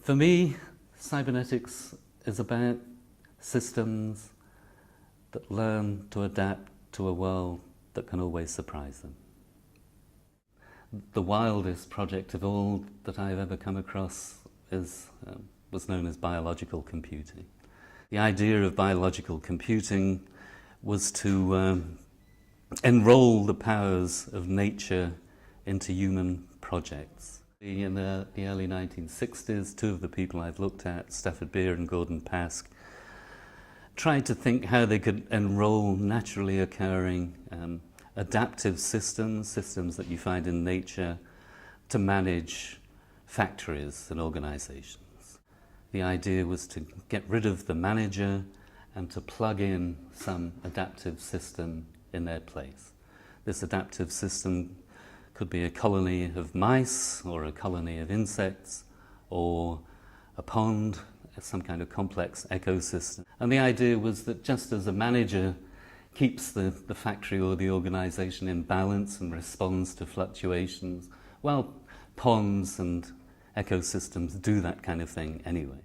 For me, cybernetics is about systems that learn to adapt to a world that can always surprise them. The wildest project of all that I've ever come across was known as biological computing. The idea of biological computing was to enroll the powers of nature into human projects. In the early 1960s, two of the people I've looked at, Stafford Beer and tried to think how they could enroll naturally occurring adaptive systems that you find in nature, to manage factories and organizations. The idea was to get rid of the manager and to plug in some adaptive system in their place. This adaptive system could be a colony of mice or a colony of insects or a pond, some kind of complex ecosystem. And the idea was that just as a manager keeps the factory or the organization in balance and responds to fluctuations, well, ponds and ecosystems do that kind of thing anyway.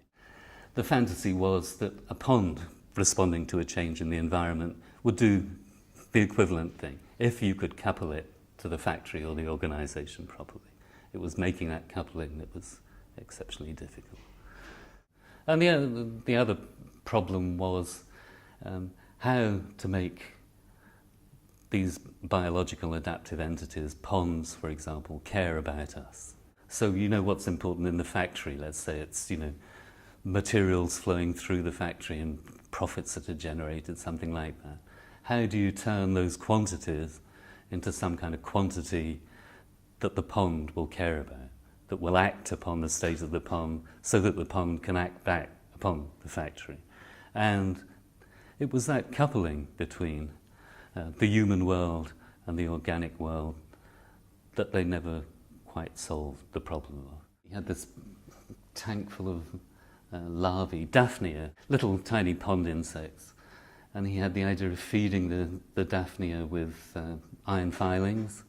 The fantasy was that a pond responding to a change in the environment would do the equivalent thing if you could couple it to the factory or the organization properly. It was making that coupling that was exceptionally difficult. And the other problem was how to make these biological adaptive entities, ponds for example, care about us. So you know what's important in the factory, let's say it's materials flowing through the factory and profits that are generated, something like that. How do you turn those quantities into some kind of quantity that the pond will care about, that will act upon the state of the pond so that the pond can act back upon the factory? And it was that coupling between the human world and the organic world that they never quite solved the problem of. He had this tank full of larvae, Daphnia, little tiny pond insects, and he had the idea of feeding the Daphnia with iron filings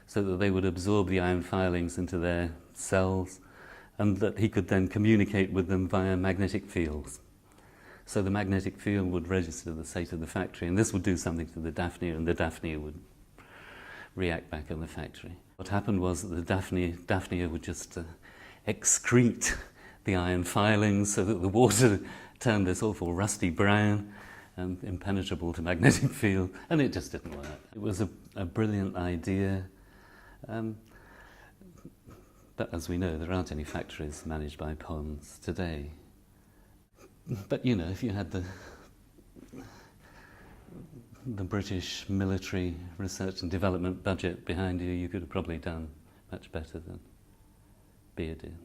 so that they would absorb the iron filings into their cells, and that he could then communicate with them via magnetic fields. So the magnetic field would register the state of the factory, and this would do something to the Daphnia, and the Daphnia would react back on the factory. What happened was that the Daphnia would just excrete the iron filings so that the water turned this awful rusty brown and impenetrable to magnetic field, and it just didn't work. It was a brilliant idea, but as we know, there aren't any factories managed by ponds today. But if you had the British military research and development budget behind you, you could have probably done much better than Beer did.